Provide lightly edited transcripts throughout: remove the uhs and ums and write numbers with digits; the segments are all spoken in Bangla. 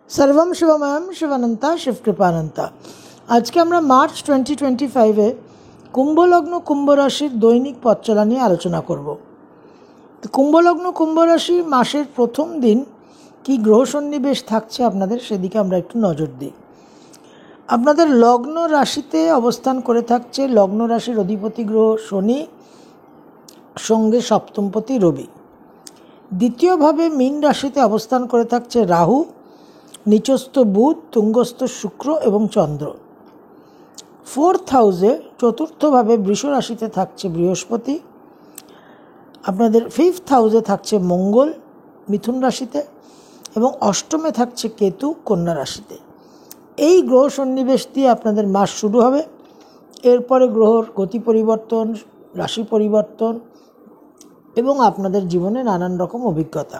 सर्वम शिवमयम शिवानंता शिवकृपानंता। आज के আমরা মার্চ 2025 কুম্ভ লগ্ন কুম্ভ রাশির দৈনিক পথ চলা নিয়ে আলোচনা করব। কুম্ভ লগ্ন কুম্ভ রাশি মাসের প্রথম দিন কি গ্রহ সন্নিবেশ থাকছে আপনাদের সেদিকে আমরা একটু নজর দিই। আপনাদের লগ্ন রাশিতে অবস্থান করে থাকছে লগ্ন রাশির অধিপতি গ্রহ শনি, সঙ্গে সপ্তমপতি রবি। দ্বিতীয়ভাবে মীন রাশিতে অবস্থান করে থাকছে রাহু, নিচস্থ বুধ, তুঙ্গস্থ শুক্র এবং চন্দ্র। ফোর্থ হাউসে চতুর্থভাবে বৃষ রাশিতে থাকছে বৃহস্পতি। আপনাদের ফিফথ হাউসে থাকছে মঙ্গল মিথুন রাশিতে এবং অষ্টমে থাকছে কেতু কন্যা রাশিতে। এই গ্রহ সন্নিবেশ দিয়ে আপনাদের মাস শুরু হবে। এরপরে গ্রহর গতি পরিবর্তন, রাশি পরিবর্তন এবং আপনাদের জীবনে নানান রকম অভিজ্ঞতা।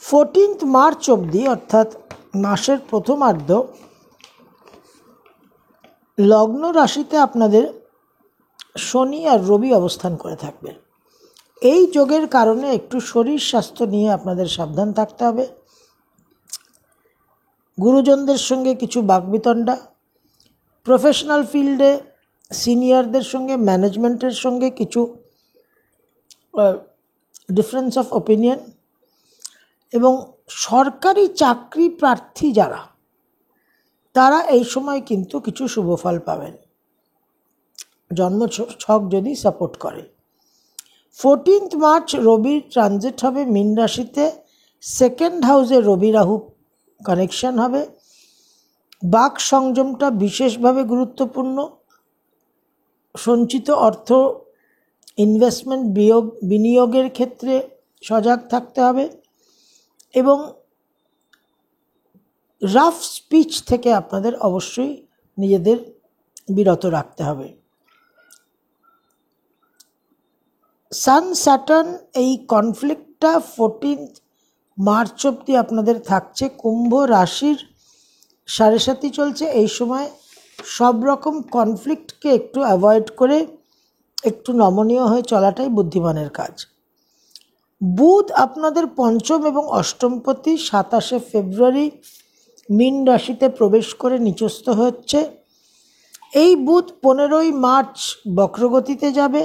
14 মার্চ অবধি অর্থাৎ মাসের প্রথমার্ধ লগ্ন রাশিতে আপনাদের শনি আর রবি অবস্থান করে থাকবে। এই যোগের কারণে একটু শরীর স্বাস্থ্য নিয়ে আপনাদের সাবধান থাকতে হবে। গুরুজনদের সঙ্গে কিছু বাকবিতণ্ডা, প্রফেশনাল ফিল্ডে সিনিয়রদের সঙ্গে ম্যানেজমেন্টের সঙ্গে কিছু ডিফারেন্স অফ ওপিনিয়ন এবং সরকারি চাকরি প্রার্থী যারা তারা এই সময় কিন্তু কিছু শুভফল পাবেন, জন্ম ছক যদি সাপোর্ট করে। 14 মার্চ রবির ট্রানজিট হবে মীন রাশিতে। সেকেন্ড হাউসে রবি রাহু কানেকশন হবে। বাক সংযমটা বিশেষভাবে গুরুত্বপূর্ণ। সঞ্চিত অর্থ ইনভেস্টমেন্ট বিনিয়োগের ক্ষেত্রে সজাগ থাকতে হবে এবং রাফ স্পিচ থেকে আপনাদের অবশ্যই নিজেদের বিরত রাখতে হবে। সান স্যাটার্ন এই কনফ্লিক্টটা 14 মার্চ অবধি আপনাদের থাকছে। কুম্ভ রাশির 7.5 চলছে। এই সময় সব রকম কনফ্লিক্টকে একটু অ্যাভয়েড করে একটু নমনীয় হয়ে চলাটাই বুদ্ধিমানের কাজ। বুধ আপনাদের পঞ্চম এবং অষ্টমপতি 27 ফেব্রুয়ারি মীন রাশিতে প্রবেশ করে নিচস্থ হচ্ছে। এই বুধ 15 মার্চ বক্রগতিতে যাবে,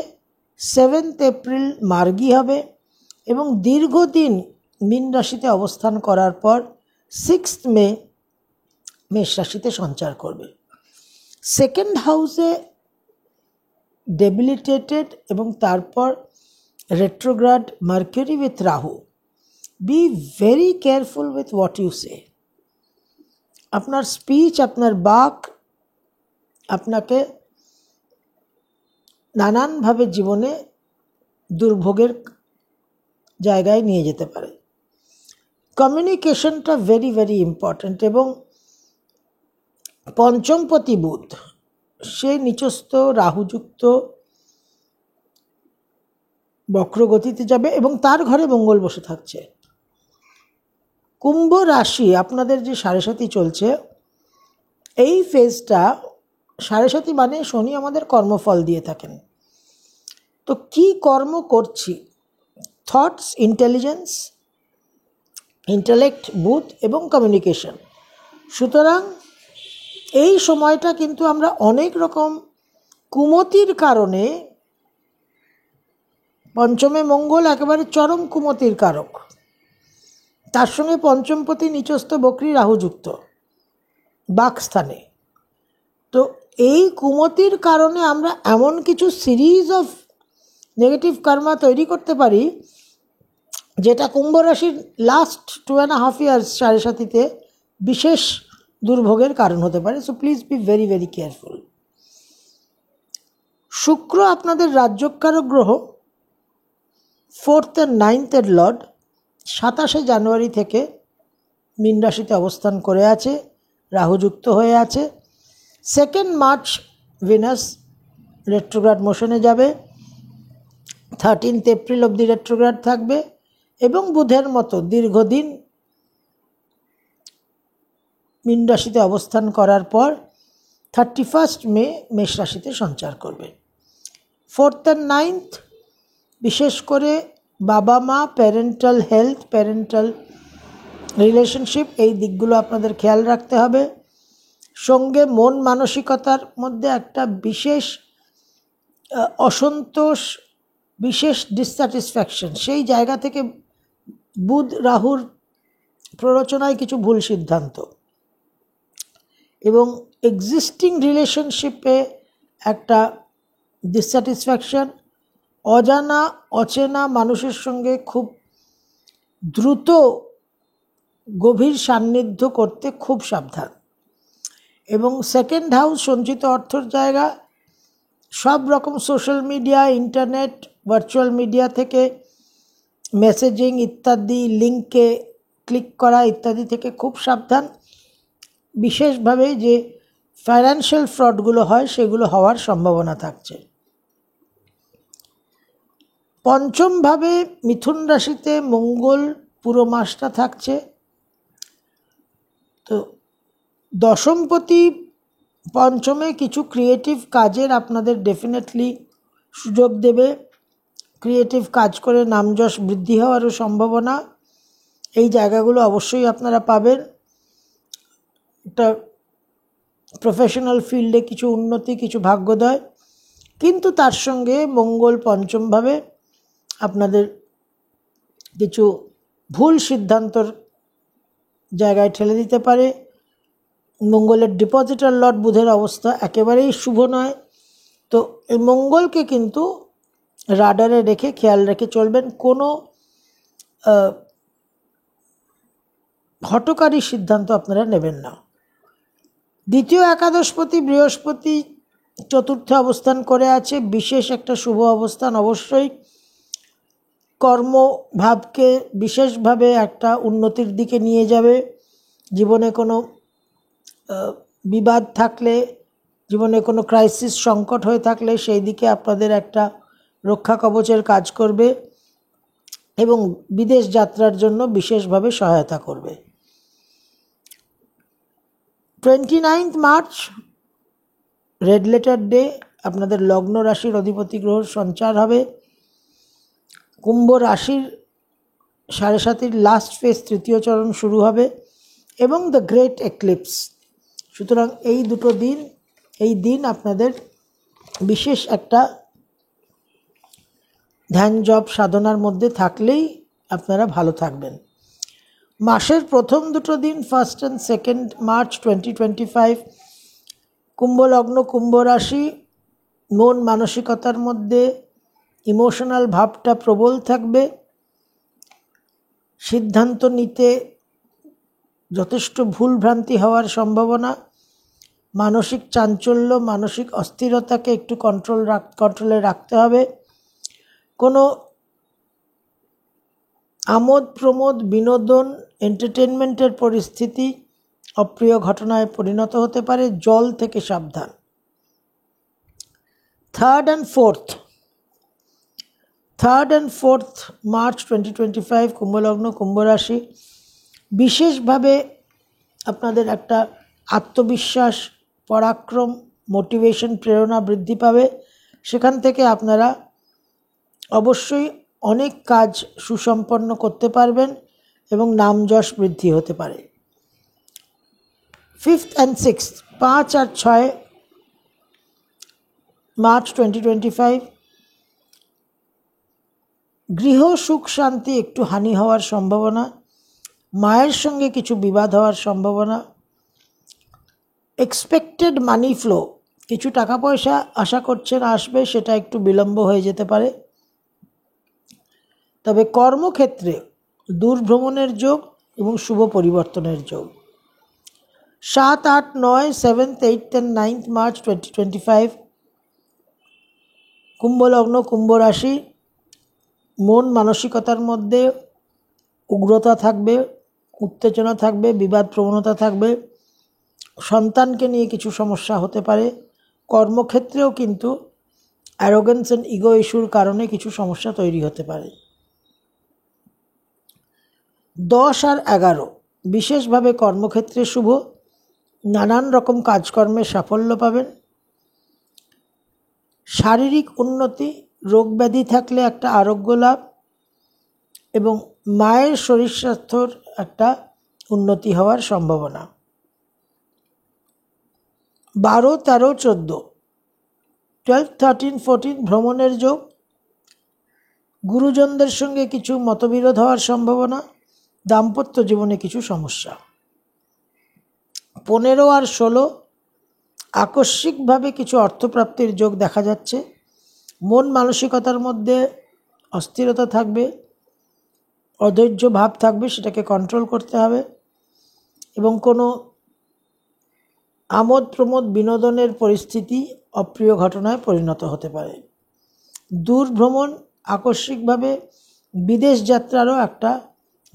7 এপ্রিল মার্গী হবে এবং দীর্ঘদিন মীন রাশিতে অবস্থান করার পর 6 মে মেষ রাশিতে সঞ্চার করবে। সেকেন্ড হাউসে ডেবিলিটেটেড এবং তারপর retrograde Mercury with Rahu. Be very careful with what you say. আপনার স্পিচ, আপনার বাক আপনাকে নানানভাবে জীবনে দুর্ভোগের জায়গায় নিয়ে যেতে পারে। কমিউনিকেশনটা ভেরি ভেরি ইম্পর্ট্যান্ট এবং পঞ্চমপতি বুধ সে নিচস্থ রাহুযুক্ত বক্রগতিতে যাবে এবং তার ঘরে মঙ্গল বসে থাকছে। কুম্ভ রাশি আপনাদের যে 7.5 চলছে, এই ফেজটা 7.5 মানে শনি আমাদের কর্মফল দিয়ে থাকেন। তো কি কর্ম করছি? থটস, ইন্টেলিজেন্স, ইন্টেলেক্ট বুধ এবং কমিউনিকেশন। সুতরাং এই সময়টা কিন্তু আমরা অনেক রকম কুমতির কারণে, পঞ্চমে মঙ্গল একেবারে চরম কুমতির কারক, তার সঙ্গে পঞ্চমপতি নিচস্থ বক্রী রাহুযুক্ত বাকস্থানে। তো এই কুমতির কারণে আমরা এমন কিছু সিরিজ অফ নেগেটিভ কর্মা তৈরি করতে পারি যেটা কুম্ভ রাশির লাস্ট 2.5 ইয়ার্স 7.5 বিশেষ দুর্ভোগের কারণ হতে পারে। So please be very very careful. শুক্র আপনাদের রাজ্যকারক গ্রহ, 4th and 9th লর্ড, 27 জানুয়ারি থেকে মীন রাশিতে অবস্থান করে আছে, রাহুযুক্ত হয়ে আছে। 2 মার্চ ভিনাস রেট্রোগ্রেড মোশনে যাবে, 13 এপ্রিল অবধি রেট্রোগ্রেড থাকবে এবং বুধের মতো দীর্ঘদিন মীন রাশিতে অবস্থান করার পর 31 মে মেষ রাশিতে সঞ্চার করবে। 4th and 9th বিশেষ করে বাবা মা, প্যারেন্টাল হেলথ, প্যারেন্টাল রিলেশনশিপ, এই দিকগুলো আপনাদের খেয়াল রাখতে হবে। সঙ্গে মন মানসিকতার মধ্যে একটা বিশেষ অসন্তোষ, বিশেষ ডিসস্যাটিসফ্যাকশন, সেই জায়গা থেকে বুধ রাহুর প্ররোচনায় কিছু ভুল সিদ্ধান্ত এবং এক্সিস্টিং রিলেশনশিপে একটা ডিসস্যাটিসফ্যাকশন, অজানা অচেনা মানুষের সঙ্গে খুব দ্রুত গভীর সান্নিধ্য করতে খুব সাবধান। এবং সেকেন্ড হাউস সঞ্চিত অর্থর জায়গা, সব রকম social media, internet, virtual media থেকে মেসেজিং ইত্যাদি, লিঙ্কে ক্লিক করা ইত্যাদি থেকে খুব সাবধান। বিশেষভাবে যে ফাইন্যান্সিয়াল ফ্রডগুলো হয় সেগুলো হওয়ার সম্ভাবনা থাকছে। পঞ্চমভাবে মিথুন রাশিতে মঙ্গল পুরো মাসটা থাকছে, তো দশমপতি পঞ্চমে কিছু ক্রিয়েটিভ কাজের আপনাদের ডেফিনেটলি সুযোগ দেবে। ক্রিয়েটিভ কাজ করে নামযশ বৃদ্ধি হওয়ারও সম্ভাবনা, এই জায়গাগুলো অবশ্যই আপনারা পাবেন। একটা প্রফেশনাল ফিল্ডে কিছু উন্নতি, কিছু ভাগ্যোদয়, কিন্তু তার সঙ্গে মঙ্গল পঞ্চমভাবে আপনাদের কিছু ভুল সিদ্ধান্তর জায়গায় ঠেলে দিতে পারে। মঙ্গলের ডিপোজিটার লর্ড বুধের অবস্থা একেবারেই শুভ নয়, তো এই মঙ্গলকে কিন্তু রাডারে রেখে খেয়াল রেখে চলবেন। কোনো হঠকারী সিদ্ধান্ত আপনারা নেবেন না। দ্বিতীয় একাদশপতি বৃহস্পতি চতুর্থে অবস্থান করে আছে, বিশেষ একটা শুভ অবস্থান। অবশ্যই কর্মভাবকে বিশেষভাবে একটা উন্নতির দিকে নিয়ে যাবে। জীবনে কোনো বিবাদ থাকলে, জীবনে কোনো ক্রাইসিস, সংকট হয়ে থাকলে সেই দিকে আপনাদের একটা রক্ষা কবচের কাজ করবে এবং বিদেশ যাত্রার জন্য বিশেষভাবে সহায়তা করবে। 29 মার্চ রেড লেটার ডে, আপনাদের লগ্ন রাশির অধিপতি গ্রহর সঞ্চার হবে। কুম্ভ রাশির 7.5 লাস্ট ফেজ তৃতীয় চরণ শুরু হবে এবং দ্য গ্রেট এক্লিপস। সুতরাং এই দিন আপনাদের বিশেষ একটা ধ্যান জপ সাধনার মধ্যে থাকলেই আপনারা ভালো থাকবেন। মাসের প্রথম দুটো দিন, 1 and 2 মার্চ 2025, কুম্ভ লগ্ন কুম্ভ রাশি, মন মানসিকতার মধ্যে ইমোশনাল ভাবটা প্রবল থাকবে। সিদ্ধান্ত নিতে যথেষ্ট ভুলভ্রান্তি হওয়ার সম্ভাবনা, মানসিক চাঞ্চল্য, মানসিক অস্থিরতাকে একটু কন্ট্রোলে রাখতে হবে। কোনো আমোদ প্রমোদ, বিনোদন, এন্টারটেনমেন্টের পরিস্থিতি অপ্রিয় ঘটনায় পরিণত হতে পারে, জল থেকে সাবধান। 3rd and 4th মার্চ 2025, কুম্ভলগ্ন কুম্ভ রাশি, বিশেষভাবে আপনাদের একটা আত্মবিশ্বাস, পরাক্রম, মোটিভেশন, প্রেরণা বৃদ্ধি পাবে। সেখান থেকে আপনারা অবশ্যই অনেক কাজ সুসম্পন্ন করতে পারবেন এবং নামযশ বৃদ্ধি হতে পারে। 5th and 6th, 5 R 6 March 2025, গৃহ সুখ শান্তি একটু হানি হওয়ার সম্ভাবনা, মায়ের সঙ্গে কিছু বিবাদ হওয়ার সম্ভাবনা, এক্সপেক্টেড মানি ফ্লো, কিছু টাকা পয়সা আশা করছেন আসবে, সেটা একটু বিলম্ব হয়ে যেতে পারে। তবে কর্মক্ষেত্রে দূর ভ্রমণের যোগ এবং শুভ পরিবর্তনের যোগ। 7, 8, 9, 7th, 8th and 9th March 2025, কুম্ভ লগ্ন কুম্ভ রাশি, মন মানসিকতার মধ্যে উগ্রতা থাকবে, উত্তেজনা থাকবে, বিবাদ প্রবণতা থাকবে, সন্তানকে নিয়ে কিছু সমস্যা হতে পারে। কর্মক্ষেত্রেও কিন্তু অ্যারোগেন্স অ্যান্ড ইগো ইস্যুর কারণে কিছু সমস্যা তৈরি হতে পারে। 10 আর 11 বিশেষভাবে কর্মক্ষেত্রে শুভ, নানান রকম কাজকর্মে সাফল্য পাবেন, শারীরিক উন্নতি, রোগ ব্যাধি থাকলে একটা আরোগ্য লাভ এবং মায়ের শরীর স্বাস্থ্যর একটা উন্নতি হওয়ার সম্ভাবনা। 12, 13, 14, 12, 13, 14 ভ্রমণের যোগ, গুরুজনদের সঙ্গে কিছু মতবিরোধ হওয়ার সম্ভাবনা, দাম্পত্য জীবনে কিছু সমস্যা। 15 আর 16 আকস্মিকভাবে কিছু অর্থপ্রাপ্তির যোগ দেখা যাচ্ছে। মন মানসিকতার মধ্যে অস্থিরতা থাকবে, অধৈর্য ভাব থাকবে, সেটাকে কন্ট্রোল করতে হবে এবং কোনো আমোদ প্রমোদ বিনোদনের পরিস্থিতি অপ্রিয় ঘটনায় পরিণত হতে পারে। দূর ভ্রমণ, আকস্মিকভাবে বিদেশ যাত্রারও একটা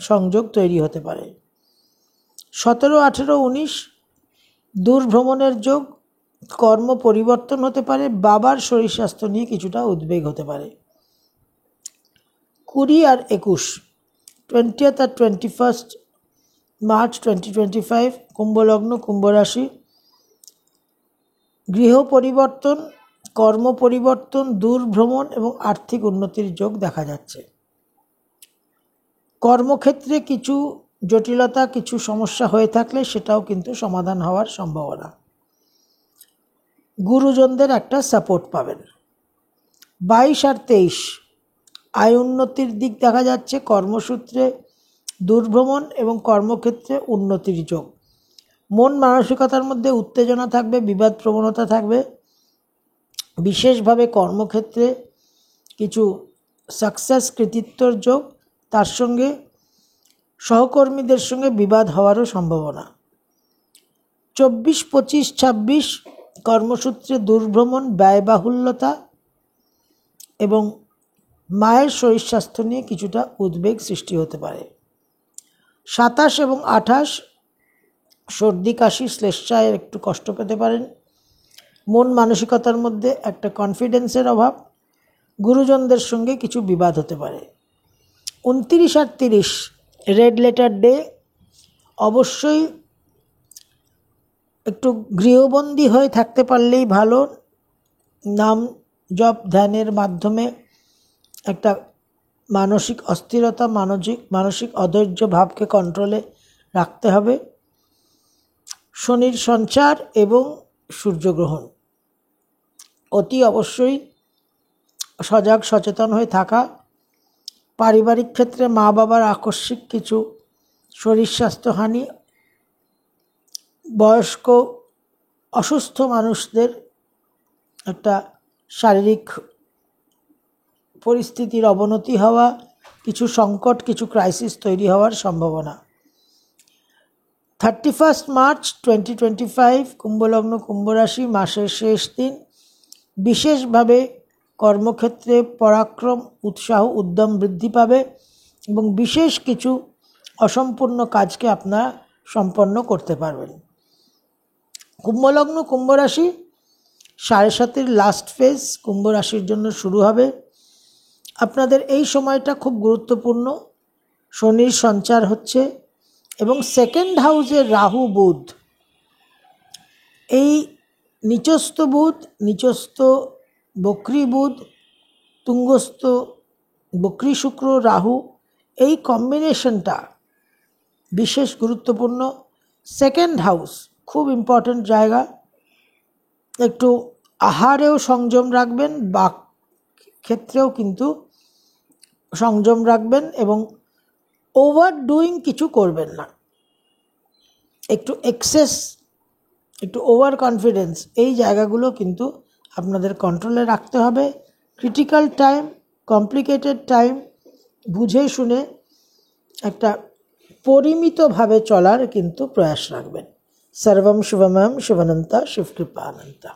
সংযোগ তৈরি হতে পারে। 17, 18, 19 দূর ভ্রমণের যোগ, কর্ম পরিবর্তন হতে পারে, বাবার শরীর স্বাস্থ্য নিয়ে কিছুটা উদ্বেগ হতে পারে। 20 আর 21, 20th আর 21st মার্চ 2025 কুম্ভলগ্ন, কুম্ভ রাশি, গৃহ পরিবর্তন, কর্ম পরিবর্তন, দূর ভ্রমণ এবং আর্থিক উন্নতির যোগ দেখা যাচ্ছে। কর্মক্ষেত্রে কিছু জটিলতা, কিছু সমস্যা হয়ে থাকলে সেটাও কিন্তু সমাধান হওয়ার সম্ভাবনা। গুরুজনদের একটা সাপোর্ট পাবেন। 22 আর 23 আয় উন্নতির দিক দেখা যাচ্ছে, কর্মসূত্রে দূরভ্রমণ এবং কর্মক্ষেত্রে উন্নতির যোগ। মন মানসিকতার মধ্যে উত্তেজনা থাকবে, বিবাদ প্রবণতা থাকবে, বিশেষভাবে কর্মক্ষেত্রে কিছু সাকসেস, কৃতিত্বর যোগ, তার সঙ্গে সহকর্মীদের সঙ্গে বিবাদ হওয়ারও সম্ভাবনা। 24, 25, 26 কর্মসূত্রে দূরভ্রমণ, ব্যয়বাহুল্যতা এবং মায়ের শরীর স্বাস্থ্য নিয়ে কিছুটা উদ্বেগ সৃষ্টি হতে পারে। 27 এবং 28 সর্দি কাশি, শ্লেষ্মায় একটু কষ্ট পেতে পারেন। মন মানসিকতার মধ্যে একটা কনফিডেন্সের অভাব, গুরুজনদের সঙ্গে কিছু বিবাদ হতে পারে। 29 আর 30 রেড লেটার ডে, অবশ্যই একটু গৃহবন্দী হয়ে থাকতে পারলেই ভালো। নাম জপ ধ্যানের মাধ্যমে একটা মানসিক অস্থিরতা, মানসিক অধৈর্য ভাবকে কন্ট্রোলে রাখতে হবে। শনির সঞ্চার এবং সূর্যগ্রহণ, অতি অবশ্যই সজাগ সচেতন হয়ে থাকা। পারিবারিক ক্ষেত্রে মা বাবার আকস্মিক কিছু শরীর স্বাস্থ্যহানি, বয়স্ক অসুস্থ মানুষদের একটা শারীরিক পরিস্থিতির অবনতি হওয়া, কিছু সংকট, কিছু ক্রাইসিস তৈরি হওয়ার সম্ভাবনা। 31 মার্চ 2025 কুম্ভলগ্ন, কুম্ভ রাশি, মাসের শেষ দিন। বিশেষভাবে কর্মক্ষেত্রে পরাক্রম, উৎসাহ, উদ্যম বৃদ্ধি পাবে এবং বিশেষ কিছু অসম্পূর্ণ কাজকে আপনারা সম্পন্ন করতে পারবেন। কুম্ভলগ্ন, কুম্ভ রাশি, 7.5 লাস্ট ফেজ কুম্ভ রাশির জন্য শুরু হবে। আপনাদের এই সময়টা খুব গুরুত্বপূর্ণ। শনির সঞ্চার হচ্ছে এবং সেকেন্ড হাউসে রাহু বুধ, এই নিচস্থ বুধ, নিচস্থ বক্রী বুধ, তুঙ্গস্থ বক্রী শুক্র রাহু, এই কম্বিনেশনটা বিশেষ গুরুত্বপূর্ণ। সেকেন্ড হাউস খুব ইম্পর্ট্যান্ট জায়গা। একটু আহারেও সংযম রাখবেন, বাক ক্ষেত্রেও কিন্তু সংযম রাখবেন এবং ওভার ডুইং কিছু করবেন না। একটু এক্সেস, একটু ওভার কনফিডেন্স, এই জায়গাগুলো কিন্তু আপনাদের কন্ট্রোলে রাখতে হবে। ক্রিটিক্যাল টাইম, কমপ্লিকেটেড টাইম বুঝে শুনে একটা পরিমিতভাবে চলার কিন্তু প্রয়াস রাখবেন। সর্বম শুভময়ম, শিবানন্তা, শিবকৃপানন্তা।